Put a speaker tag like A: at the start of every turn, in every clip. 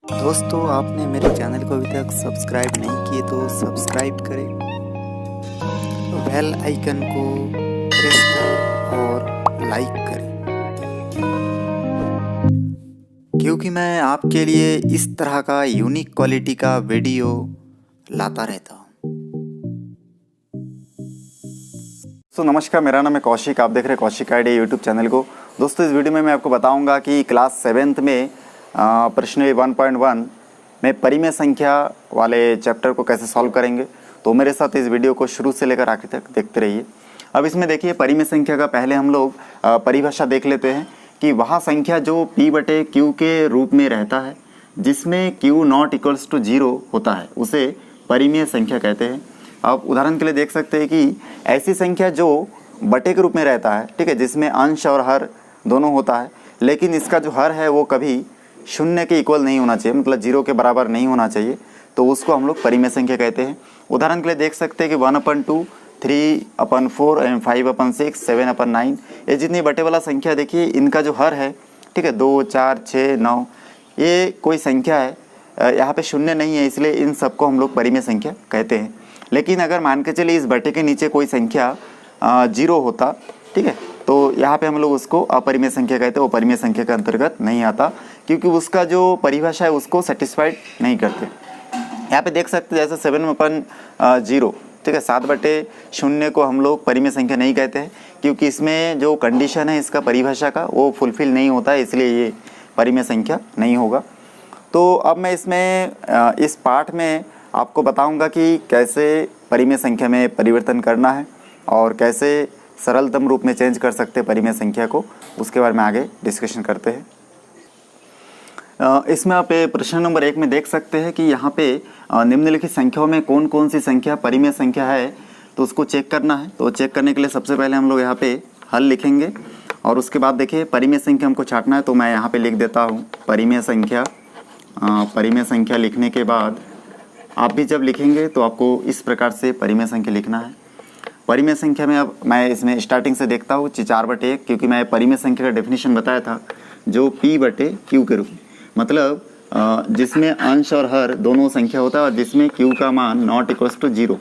A: दोस्तों, आपने मेरे चैनल को अभी तक सब्सक्राइब नहीं किए तो सब्सक्राइब करें, बेल आइकन को प्रेस करें और लाइक करें, क्योंकि मैं आपके लिए इस तरह का यूनिक क्वालिटी का वीडियो लाता रहता हूँ।
B: तो नमस्कार, मेरा नाम है कौशिक। आप देख रहे हैं कौशिक आईडी यूट्यूब चैनल को। दोस्तों, इस वीडियो में मैं आपको बताऊंगा कि क्लास 7th में प्रश्न 1.1 में परिमेय संख्या वाले चैप्टर को कैसे सॉल्व करेंगे। तो मेरे साथ इस वीडियो को शुरू से लेकर आखिर तक देखते रहिए। अब इसमें देखिए, परिमेय संख्या का पहले हम लोग परिभाषा देख लेते हैं कि वह संख्या जो P/Q के रूप में रहता है, जिसमें Q नॉट इक्वल्स टू 0 होता है, उसे परिमेय संख्या कहते हैं। आप उदाहरण के लिए देख सकते हैं कि ऐसी संख्या जो बटे के रूप में रहता है, ठीक है, जिसमें अंश और हर दोनों होता है, लेकिन इसका जो हर है वो कभी शून्य के इक्वल नहीं होना चाहिए, मतलब 0 के बराबर नहीं होना चाहिए, तो उसको हम लोग परिमेय संख्या कहते हैं। उदाहरण के लिए देख सकते हैं कि 1/2, 3/4 एंड 5/6, 7/9, ये जितनी बटे वाला संख्या देखिए, इनका जो हर है, ठीक है, 2, 4, 6, 9, ये कोई संख्या है, यहाँ पे शून्य नहीं है, इसलिए इन सबको हम लोग परिमेय संख्या कहते हैं। लेकिन अगर मान के चलिए इस बटे के नीचे कोई संख्या 0 होता, ठीक है, तो यहाँ पे हम लोग उसको अपरिमेय संख्या कहते हैं। वो परिमेय संख्या के अंतर्गत नहीं आता, क्योंकि उसका जो परिभाषा है उसको सेटिस्फाइड नहीं करते। यहाँ पे देख सकते हैं जैसे 7/0, ठीक है, 7/0 को हम लोग परिमेय संख्या नहीं कहते हैं, क्योंकि इसमें जो कंडीशन है इसका परिभाषा का वो फुलफिल नहीं होता है, इसलिए ये परिमेय संख्या नहीं होगा। तो अब मैं इसमें इस पाठ में आपको बताऊंगा कि कैसे परिमेय संख्या में परिवर्तन करना है और कैसे सरलतम रूप में चेंज कर सकते हैं परिमेय संख्या को, उसके बारे में आगे डिस्कशन करते हैं। इसमें आप प्रश्न नंबर 1 में देख सकते हैं कि यहाँ पे निम्नलिखित संख्याओं में कौन कौन सी संख्या परिमेय संख्या है, तो उसको चेक करना है। तो चेक करने के लिए सबसे पहले हम लोग यहाँ पे हल लिखेंगे और उसके बाद देखिए परिमेय संख्या हमको छांटना है, तो मैं यहाँ पे लिख देता हूँ परिमेय संख्या। परिमेय संख्या लिखने के बाद आप भी जब लिखेंगे तो आपको इस प्रकार से परिमेय संख्या लिखना है। परिमेय संख्या में अब मैं इसमें स्टार्टिंग से देखता हूँ 4/1, क्योंकि मैं परिमेय संख्या का डेफिनेशन बताया था जो P/Q के रूप में, मतलब जिसमें अंश और हर दोनों संख्या होता है और जिसमें Q का मान नॉट इक्वल्स टू 0,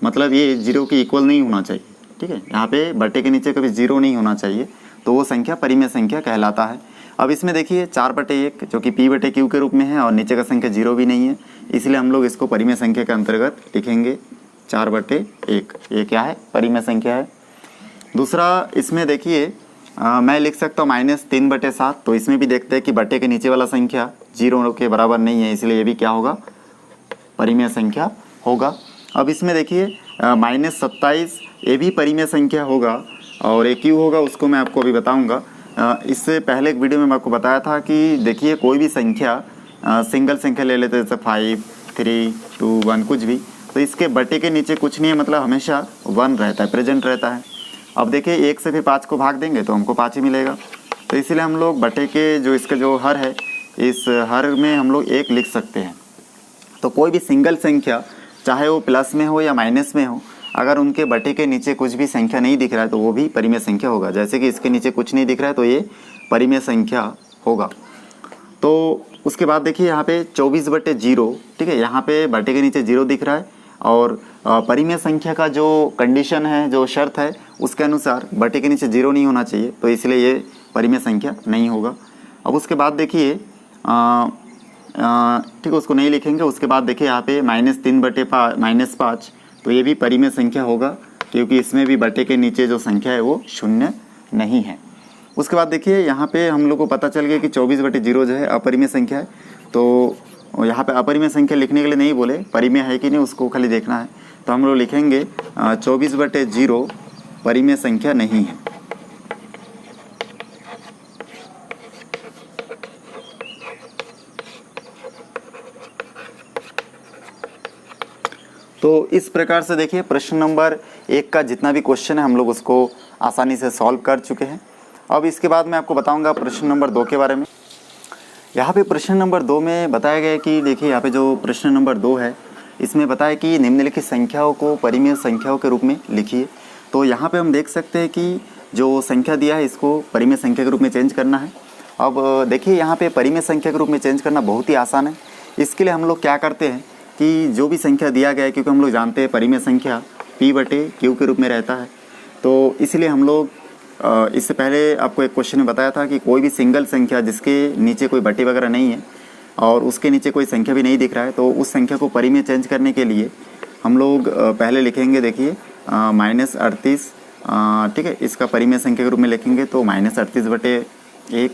B: मतलब ये 0 के इक्वल नहीं होना चाहिए, ठीक है, यहाँ पे बटे के नीचे कभी 0 नहीं होना चाहिए, तो वो संख्या परिमेय संख्या कहलाता है। अब इसमें देखिए 4/1 जो कि P/Q के रूप में है और नीचे का संख्या 0 भी नहीं है, इसलिए हम लोग इसको परिमेय संख्या के अंतर्गत लिखेंगे 4/1। ये क्या है? परिमेय संख्या है। दूसरा, इसमें देखिए मैं लिख सकता हूँ -3/7, तो इसमें भी देखते हैं कि बटे के नीचे वाला संख्या 0 के बराबर नहीं है, इसलिए ये भी क्या होगा? परिमेय संख्या होगा। अब इसमें देखिए -27, ये भी परिमेय संख्या होगा और ये क्यों होगा उसको मैं आपको अभी बताऊँगा। इससे पहले एक वीडियो में मैं आपको बताया था कि देखिए कोई भी संख्या सिंगल संख्या ले लेते हैं, जैसे 5, 3, 2, 1 कुछ भी, तो इसके बटे के नीचे कुछ नहीं है, मतलब हमेशा 1 रहता है, प्रेजेंट रहता है। अब देखिए 1 से फिर 5 को भाग देंगे तो हमको 5 ही मिलेगा, तो इसीलिए हम लोग बटे के जो इसका जो हर है, इस हर में हम लोग 1 लिख सकते हैं। तो कोई भी सिंगल संख्या चाहे वो प्लस में हो या माइनस में हो, अगर उनके बटे के नीचे कुछ भी संख्या नहीं दिख रहा है तो वो भी परिमेय संख्या होगा। जैसे कि इसके नीचे कुछ नहीं दिख रहा है तो ये परिमेय संख्या होगा। तो उसके बाद देखिए यहाँ पे 24/0, ठीक है, यहाँ पे बटे के नीचे 0 दिख रहा है और परिमेय संख्या का जो कंडीशन है, जो शर्त है, उसके अनुसार बटे के नीचे 0 नहीं होना चाहिए, तो इसलिए ये परिमेय संख्या नहीं होगा। अब उसके बाद देखिए ठीक है, उसको नहीं लिखेंगे। उसके बाद देखिए यहाँ पे -3/5, तो ये भी परिमेय संख्या होगा, क्योंकि इसमें भी बटे के नीचे जो संख्या है वो शून्य नहीं है। उसके बाद देखिए यहाँ पे हम लोग को पता चल गया कि 24/0 जो है अपरिमेय संख्या है, तो यहाँ पे अपरिमेय संख्या लिखने के लिए नहीं बोले, परिमेय है कि नहीं उसको खाली देखना है, तो हम लोग लिखेंगे 24/0 परिमेय संख्या नहीं है। तो इस प्रकार से देखिए प्रश्न नंबर 1 का जितना भी क्वेश्चन है हम लोग उसको आसानी से सॉल्व कर चुके हैं। अब इसके बाद मैं आपको बताऊंगा प्रश्न नंबर 2 के बारे में। यहाँ पे प्रश्न नंबर 2 में बताया गया है कि देखिए यहाँ पे जो प्रश्न नंबर 2 है, इसमें बताया कि निम्नलिखित संख्याओं को परिमेय संख्याओं के रूप में लिखिए। तो यहाँ पे हम देख सकते हैं कि जो संख्या दिया है इसको परिमेय संख्या के रूप में चेंज करना है। अब देखिए यहाँ पे परिमेय संख्या के रूप में चेंज करना बहुत ही आसान है, इसके लिए हम लोग क्या करते हैं कि जो भी संख्या दिया गया है, क्योंकि हम लोग जानते हैं परिमेय संख्या P/Q के रूप में रहता है, तो इसलिए हम लोग इससे पहले आपको एक क्वेश्चन में बताया था कि कोई भी सिंगल संख्या जिसके नीचे कोई बटे वगैरह नहीं है और उसके नीचे कोई संख्या भी नहीं दिख रहा है, तो उस संख्या को परिमेय चेंज करने के लिए हम लोग पहले लिखेंगे, देखिए -38, ठीक है, इसका परिमेय संख्या के रूप में लिखेंगे तो -38/1,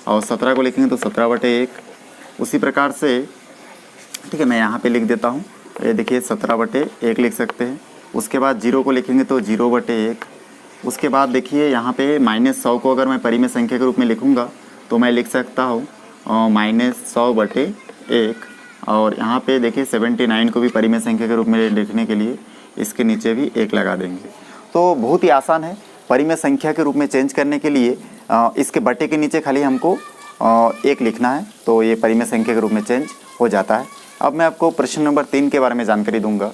B: और 17 को लिखेंगे तो 17/1। उसी प्रकार से, ठीक है, मैं यहाँ पे लिख देता हूँ, ये देखिए 17/1 लिख सकते हैं। उसके बाद 0 को लिखेंगे तो 0/1। उसके बाद देखिए यहाँ पे -100 को अगर मैं परिमेय संख्या के रूप में लिखूँगा तो मैं लिख सकता हूँ -100/1। और यहाँ पे देखिए 79 को भी परिमेय संख्या के रूप में लिखने के लिए इसके नीचे भी 1 लगा देंगे। तो बहुत ही आसान है परिमेय संख्या के रूप में चेंज करने के लिए। इसके बटे के नीचे खाली हमको 1 लिखना है, तो ये परिमेय संख्या के रूप में चेंज हो जाता है। अब मैं आपको प्रश्न नंबर 3 के बारे में जानकारी दूंगा।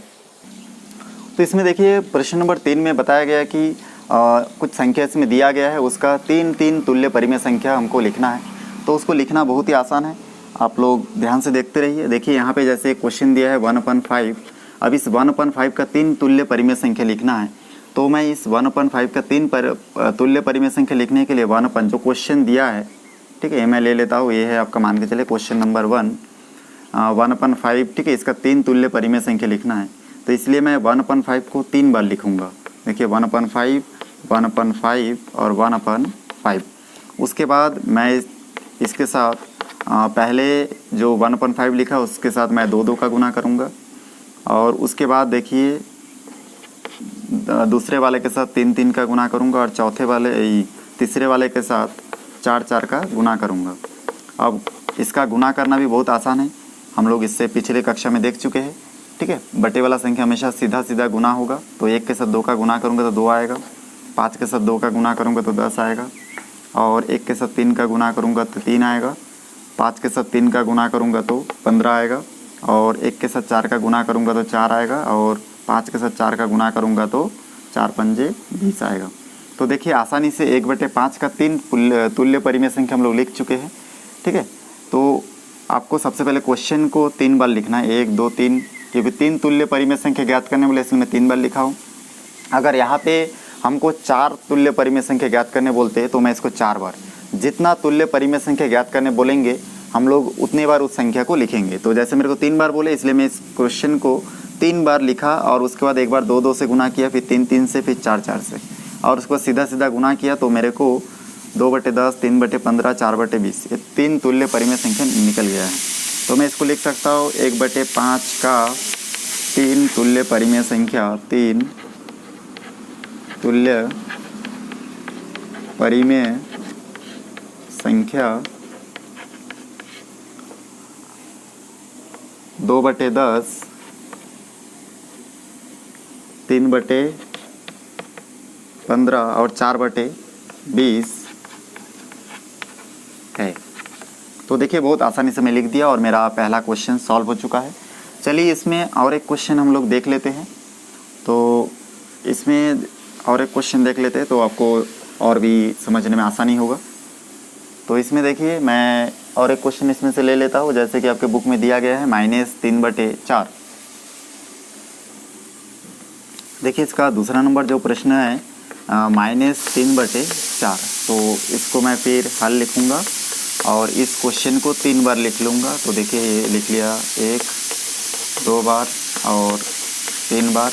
B: तो इसमें देखिए प्रश्न नंबर 3 में बताया गया कि कुछ संख्या इसमें दिया गया है, उसका 3 तुल्य परिमेय संख्या हमको लिखना है। तो उसको लिखना बहुत ही आसान है, आप लोग ध्यान से देखते रहिए। देखिए यहाँ पे जैसे क्वेश्चन दिया है 1/5, अब इस 1/5 का 3 तुल्य परिमेय संख्या लिखना है। तो मैं इस 1/5 का 3 तुल्य परिमेय संख्या लिखने के लिए 1/, जो क्वेश्चन दिया है, ठीक है, ये मैं ले लेता हूँ, ये है आपका, मान के चले क्वेश्चन नंबर 1/5, ठीक है, इसका 3 तुल्य परिमेय संख्या लिखना है। तो इसलिए मैं 1/5 को 3 बार लिखूँगा। देखिए 1/5, 1/5 और 1/5। उसके बाद मैं इसके साथ पहले जो 1/5 लिखा उसके साथ मैं 2 का गुना करूँगा, और उसके बाद देखिए दूसरे वाले के साथ 3 का गुना करूँगा, और तीसरे वाले के साथ 4 का गुना करूँगा। अब इसका गुना करना भी बहुत आसान है, हम लोग इससे पिछले कक्षा में देख चुके हैं, ठीक है। बटे वाला संख्या हमेशा सीधा गुना होगा, तो 1 के साथ 2 का गुना करूँगा तो 2 आएगा, 5 के साथ 2 का गुना करूँगा तो 10 आएगा, और 1 के साथ 3 का गुना करूँगा तो 3 आएगा, 5 के साथ 3 का गुना करूँगा तो 15 आएगा, और 1 के साथ 4 का गुना करूँगा तो 4 आएगा, और 5 के साथ 4 का गुना करूँगा तो 4 पंजे 20 आएगा। तो देखिए आसानी से 1/5 का 3 तुल्य परिमेय संख्या हम लोग लिख चुके हैं, ठीक है। तो आपको सबसे पहले क्वेश्चन को 3 बार लिखना है, 1, 2, 3, क्योंकि 3 तुल्य परिमेय संख्या ज्ञात करने बोले इसलिए मैं 3 बार लिखा हूँ। अगर यहाँ पे हमको 4 तुल्य परिमेय संख्या ज्ञात करने बोलते हैं तो मैं इसको 4 बार, जितना तुल्य परिमेय संख्या ज्ञात करने बोलेंगे हम लोग उतने बार उस संख्या को लिखेंगे। तो जैसे मेरे को 3 बार बोले इसलिए मैं इस क्वेश्चन को 3 बार लिखा, और उसके बाद एक बार 2 से गुना किया, फिर 3 से, फिर 4 से, और उसको सीधा गुना किया तो मेरे को 2/10, 3/15, 4/20, ये 3 तुल्य परिमेय संख्या निकल गया है। तो मैं इसको लिख सकता हूँ 1/5 का 3 तुल्य परिमेय संख्या, 3 तुल्य परिमेय संख्या 2/10, 3/15 और 4/20 है। तो देखिए बहुत आसानी से मैं लिख दिया और मेरा पहला क्वेश्चन सॉल्व हो चुका है। चलिए इसमें और एक क्वेश्चन हम लोग देख लेते हैं। तो इसमें और एक क्वेश्चन देख लेते हैं तो आपको और भी समझने में आसानी होगा। तो इसमें देखिए मैं और एक क्वेश्चन इसमें से ले लेता हूँ, जैसे कि आपके बुक में दिया गया है -3/4। देखिए इसका दूसरा नंबर जो प्रश्न है -3/4, तो इसको मैं फिर हल लिखूँगा और इस क्वेश्चन को 3 बार लिख लूँगा। तो देखिए ये लिख लिया, 1, 2 बार और 3 बार।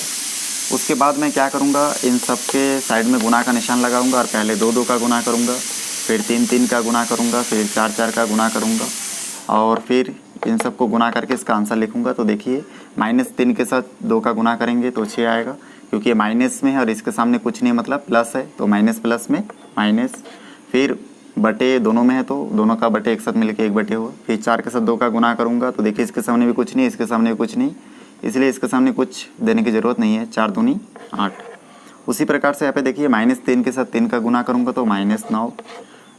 B: उसके बाद मैं क्या करूँगा, इन सब के साइड में गुना का निशान लगाऊंगा और पहले 2 का गुना करूँगा, फिर 3 का गुना करूँगा, फिर 4 का गुना करूँगा और फिर इन सब को गुना करके इसका आंसर लिखूँगा। तो देखिए -3 के साथ 2 का गुना करेंगे तो 6 आएगा, क्योंकि ये माइनस में है और इसके सामने कुछ नहीं मतलब प्लस है, तो माइनस प्लस में माइनस। फिर बटे दोनों में है तो दोनों का बटे एक साथ मिलकर 1 हुआ। फिर 4 के साथ 2 का गुना करूँगा तो देखिए इसके सामने भी कुछ नहीं, इसके सामने भी कुछ नहीं, इसलिए इसके सामने कुछ देने की ज़रूरत नहीं है। 4 दूनी 8। उसी प्रकार से यहाँ पे देखिए -3 के साथ 3 का गुना करूँगा तो -9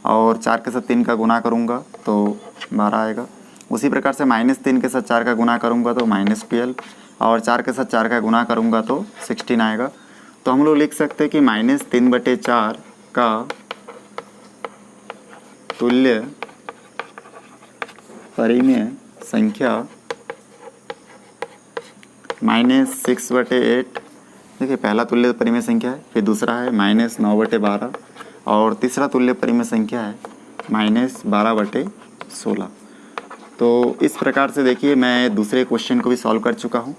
B: और 4 के साथ 3 का गुना करूँगा तो 12 आएगा। उसी प्रकार से -3 के साथ 4 का गुना करूँगा तो -12 और 4 के साथ 4 का गुना करूँगा तो 16 आएगा। तो हम लोग लिख सकते हैं कि -3/4 का तुल्य परिमेय संख्या -6/8। देखिए पहला तुल्य परिमेय संख्या है, फिर दूसरा है -9/12 और तीसरा तुल्य परिमेय संख्या है -12/16। तो इस प्रकार से देखिए मैं दूसरे क्वेश्चन को भी सॉल्व कर चुका हूँ।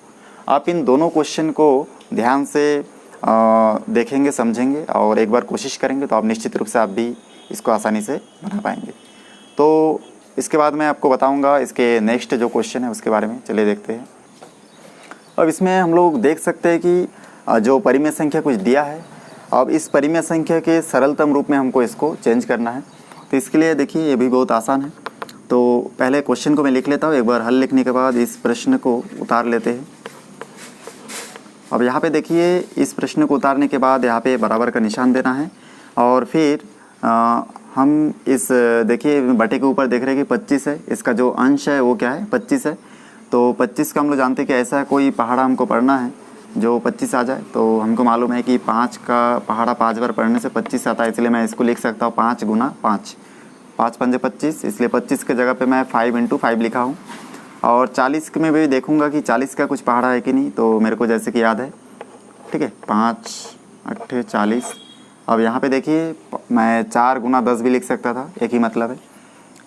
B: आप इन दोनों क्वेश्चन को ध्यान से देखेंगे, समझेंगे और एक बार कोशिश करेंगे तो आप निश्चित रूप से आप भी इसको आसानी से बना पाएंगे। तो इसके बाद मैं आपको बताऊंगा इसके नेक्स्ट जो क्वेश्चन है उसके बारे में। चलिए देखते हैं। अब इसमें हम लोग देख सकते हैं कि जो परिमेय संख्या कुछ दिया है, अब इस परिमेय संख्या के सरलतम रूप में हमको इसको चेंज करना है। तो इसके लिए देखिए ये भी बहुत आसान है। तो पहले क्वेश्चन को मैं लिख लेता हूँ, एक बार हल लिखने के बाद इस प्रश्न को उतार लेते हैं। अब यहाँ पे देखिए इस प्रश्न को उतारने के बाद यहाँ पे बराबर का निशान देना है और फिर हम इस देखिए बटे के ऊपर देख रहे हैं कि 25 है, इसका जो अंश है वो क्या है 25 है। तो 25 का हम लोग जानते हैं कि ऐसा कोई पहाड़ा हमको पढ़ना है जो 25 आ जाए। तो हमको मालूम है कि 5 का पहाड़ा 5 बार पढ़ने से 25 आता है, इसलिए मैं इसको लिख सकता हूँ 5 × 5, 5 × 5 = 25, इसलिए 25 के जगह पे मैं 5 × 5 लिखा हूँ। और 40 में भी देखूँगा कि 40 का कुछ पहाड़ा है कि नहीं, तो मेरे को जैसे कि याद है, ठीक है 5 × 8 = 40। अब यहाँ पे देखिए मैं 4 × 10 भी लिख सकता था, एक ही मतलब है।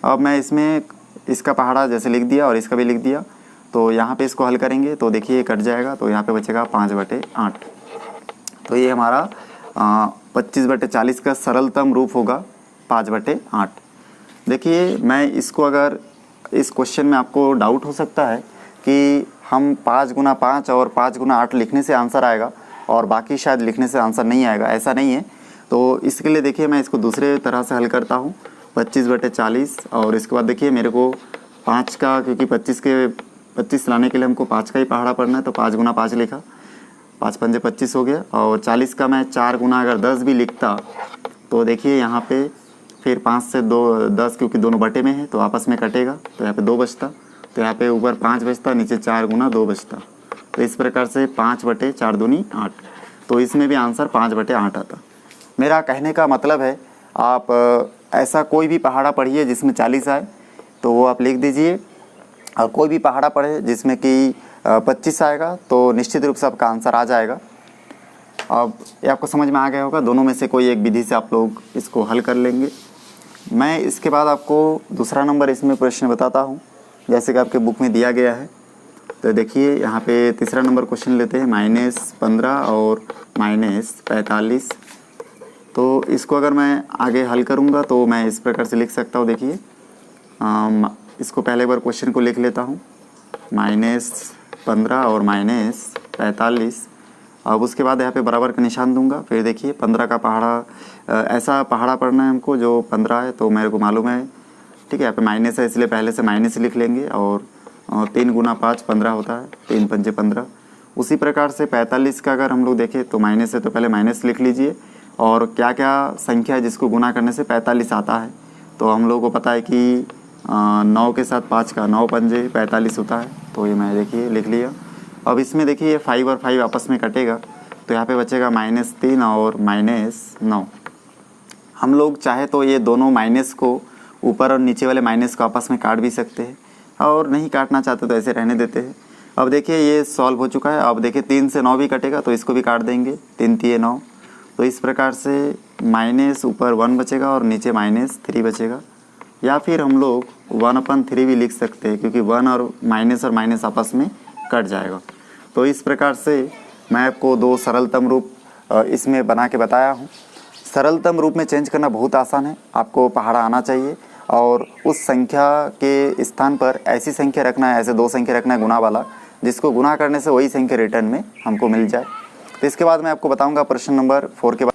B: अब मैं इसमें इसका पहाड़ा जैसे लिख दिया और इसका भी लिख दिया, तो यहाँ पे इसको हल करेंगे तो देखिए कट जाएगा, तो यहाँ पे बचेगा 5/8। तो ये हमारा 25/40 का सरलतम रूप होगा 5/8। देखिए मैं इसको अगर इस क्वेश्चन में आपको डाउट हो सकता है कि हम 5 × 5 और 5 × 8 लिखने से आंसर आएगा और बाकी शायद लिखने से आंसर नहीं आएगा, ऐसा नहीं है। तो इसके लिए देखिए मैं इसको दूसरे तरह से हल करता हूँ 25/40 और इसके बाद देखिए मेरे को 5 का, क्योंकि 25 लाने के लिए हमको 5 का ही पहाड़ा पढ़ना है, तो 5 × 5 लिखा, 5 × 5 = 25 हो गया। और 40 का मैं 4 × अगर 10 भी लिखता तो देखिए यहाँ पे फिर 5 से 10 क्योंकि दोनों बटे में है तो आपस में कटेगा, तो यहाँ पे 2 बचता, तो यहाँ पे ऊपर 5 बचता, नीचे 4 × 2 बचता। तो इस प्रकार से 5/4 दूनी 8, तो इसमें भी आंसर 5/8 आता। मेरा कहने का मतलब है आप ऐसा कोई भी पहाड़ा पढ़िए जिसमें 40 आए तो वो आप लिख दीजिए, और कोई भी पहाड़ा पढ़े जिसमें कि 25 आएगा तो निश्चित रूप से आपका आंसर आ जाएगा। अब ये आपको समझ में आ गया होगा, दोनों में से कोई एक विधि से आप लोग इसको हल कर लेंगे। मैं इसके बाद आपको दूसरा नंबर इसमें प्रश्न बताता हूँ, जैसे कि आपके बुक में दिया गया है। तो देखिए यहाँ पे तीसरा नंबर क्वेश्चन लेते हैं, -15 और -45। तो इसको अगर मैं आगे हल करूँगा तो मैं इस प्रकार से लिख सकता हूँ। देखिए इसको पहले बार क्वेश्चन को लिख लेता हूँ, -15 और -45। अब उसके बाद यहाँ पे बराबर का निशान दूंगा। फिर देखिए 15 का पहाड़ा, ऐसा पहाड़ा पढ़ना है हमको जो 15 है, तो मेरे को मालूम है, ठीक है। यहाँ पे माइनस है इसलिए पहले से माइनस लिख लेंगे। और 3 × 5 = 15 होता है, 3 × 5 = 15। उसी प्रकार से 45 का अगर हम लोग देखें तो माइनस है, तो पहले माइनस लिख लीजिए। और क्या क्या संख्या है जिसको गुना करने से 45 आता है, तो हम लोगों को पता है कि 9 के साथ 5 का 9 × 5 = 45 होता है, तो ये मैं देखिए लिख लिया। अब इसमें देखिए 5 और 5 आपस में कटेगा, तो यहाँ पे बचेगा -3 और -9। हम लोग चाहे तो ये दोनों माइनस को, ऊपर और नीचे वाले माइनस को आपस में काट भी सकते हैं, और नहीं काटना चाहते तो ऐसे रहने देते हैं। अब देखिए ये सॉल्व हो चुका है। अब देखिए 3 से 9 भी कटेगा, तो इसको भी काट देंगे, 3 × 3 = 9। तो इस प्रकार से माइनस ऊपर 1 बचेगा और नीचे -3 बचेगा। या फिर हम लोग 1/3 भी लिख सकते हैं, क्योंकि 1 और माइनस आपस में कट जाएगा। तो इस प्रकार से मैं आपको 2 सरलतम रूप इसमें बना के बताया हूँ। सरलतम रूप में चेंज करना बहुत आसान है, आपको पहाड़ा आना चाहिए और उस संख्या के स्थान पर ऐसी संख्या रखना है, ऐसे 2 संख्या रखना है गुना वाला, जिसको गुना करने से वही संख्या रिटर्न में हमको मिल जाए। तो इसके बाद मैं आपको बताऊँगा प्रश्न नंबर 4 के बाद।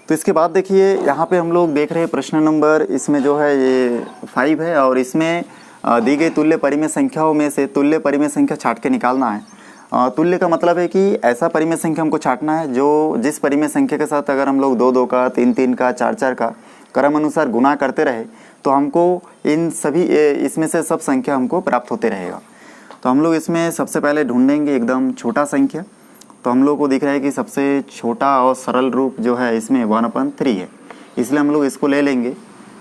B: तो इसके बाद देखिए यहाँ पे हम लोग देख रहे हैं प्रश्न नंबर, इसमें जो है ये 5 है, और इसमें दी गई तुल्य परिमेय संख्याओं में से तुल्य परिमेय संख्या छाट के निकालना है। तुल्य का मतलब है कि ऐसा परिमेय संख्या हमको छाटना है जो जिस परिमेय संख्या के साथ अगर हम लोग 2-2 का, 3-3 का, 4-4 का क्रम अनुसार गुना करते रहे तो हमको इन सभी इसमें से सब संख्या हमको प्राप्त होते रहेगा। तो हम लोग इसमें सबसे पहले ढूंढेंगे एकदम छोटा संख्या। तो हम लोग को दिख रहा है कि सबसे छोटा और सरल रूप जो है इसमें 1/3 है, इसलिए हम लोग इसको ले लेंगे।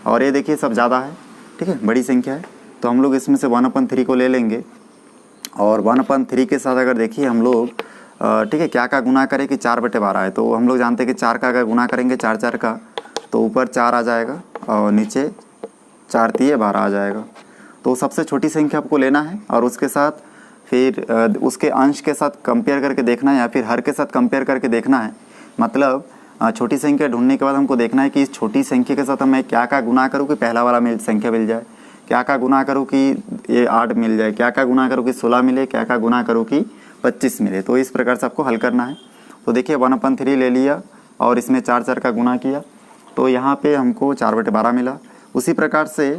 B: और ये देखिए सब ज़्यादा है, ठीक है, बड़ी संख्या है, तो हम लोग इसमें से 1/3 को ले लेंगे। और 1/3 के साथ अगर देखिए हम लोग ठीक है क्या का गुना करें कि 4/12 है, तो हम लोग जानते हैं कि 4 का अगर गुना करेंगे 4 का तो ऊपर 4 आ जाएगा और नीचे 4 तिये 12 आ जाएगा। तो सबसे छोटी संख्या आपको लेना है और उसके साथ फिर उसके अंश के साथ कंपेयर करके देखना है या फिर हर के साथ कंपेयर करके देखना है। मतलब छोटी संख्या ढूंढने के बाद हमको देखना है कि इस छोटी संख्या के साथ मैं क्या का गुना करूँ कि पहला वाला संख्या मिल जाए, क्या का गुना करूँ कि ये 8 मिल जाए, क्या का गुना करूँ कि 16 मिले, क्या का गुना करूँ कि 25 मिले। तो इस प्रकार से आपको हल करना है। तो देखिए 1/3 ले लिया और इसमें 4 का गुना किया तो यहाँ पे हमको 4/12 मिला। उसी प्रकार से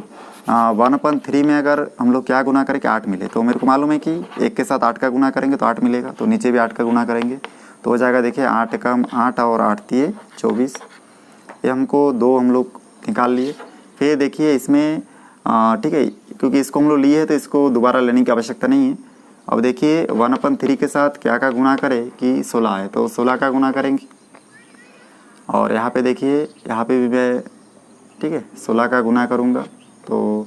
B: 1/3 में अगर हम लोग क्या गुना करें कि 8 मिले, तो मेरे को मालूम है कि 1 के साथ 8 का गुना करेंगे तो 8 मिलेगा, तो नीचे भी 8 का गुना करेंगे तो हो जाएगा। देखिए 8 और 8 तिये 24, ये हमको 2 हम लोग निकाल लिए। फिर देखिए इसमें ठीक है क्योंकि इसको हम लोग लिए हैं तो इसको दोबारा लेने की आवश्यकता नहीं है। अब देखिए 1/3 के साथ क्या का गुना करें कि 16 है, तो 16 का गुना करेंगे और यहाँ पे देखिए यहाँ पे भी मैं ठीक है 16 का गुना करूँगा तो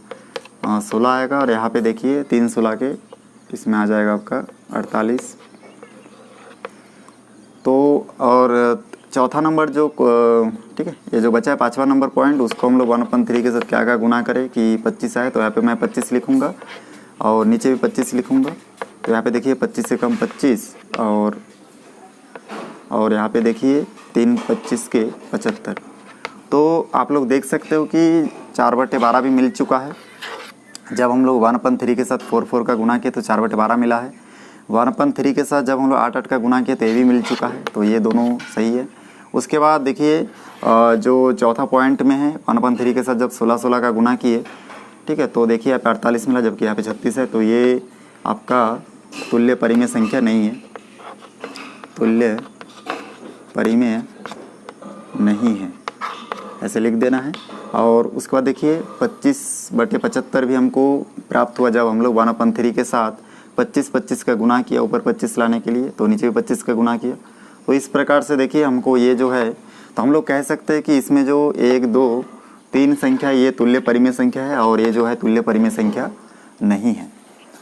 B: 16 आएगा और यहाँ पे देखिए 3 16 के इसमें आ जाएगा आपका 48। तो और चौथा नंबर जो ठीक है ये जो बचा है 5वां नंबर पॉइंट, उसको हम लोग 1/3 के साथ क्या का गुना करें कि 25 आए, तो यहाँ पे मैं 25 लिखूँगा और नीचे भी 25 लिखूँगा। तो यहाँ पे देखिए 25 से कम 25 और यहाँ पे देखिए 3 25 के 75। तो आप लोग देख सकते हो कि 4/12 भी मिल चुका है। जब हम लोग 1/3 के साथ 4 का गुना किए तो 4/12 मिला है। 1/3 के साथ जब हम लोग 8 का गुना किए तो ये भी मिल चुका है, तो ये दोनों सही है। उसके बाद देखिए जो चौथा पॉइंट में है 1/3 के साथ जब 16 का गुना किए ठीक है, तो देखिए यहाँ पे 48 मिला जबकि यहाँ पे 36 है, तो ये आपका तुल्य परिमेय संख्या नहीं है, तुल्य परिमेय नहीं है, ऐसे लिख देना है। और उसके बाद देखिए 25/75 भी हमको प्राप्त हुआ जब हम लोग 1/3 के साथ 25 का गुना किया, ऊपर 25 लाने के लिए तो नीचे भी 25 का गुना किया। तो इस प्रकार से देखिए हमको ये जो है, तो हम लोग कह सकते हैं कि इसमें जो 1 2 3 संख्या ये तुल्य परिमेय संख्या है और ये जो है तुल्य परिमेय संख्या नहीं है।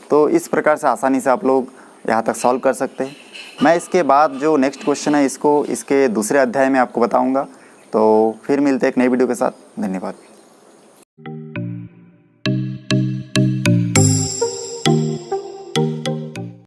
B: तो इस प्रकार से आसानी से आप लोग यहाँ तक सॉल्व कर सकते हैं। मैं इसके बाद जो नेक्स्ट क्वेश्चन है इसको इसके दूसरे अध्याय में आपको बताऊँगा। तो फिर मिलते हैं एक नई वीडियो के साथ। धन्यवाद।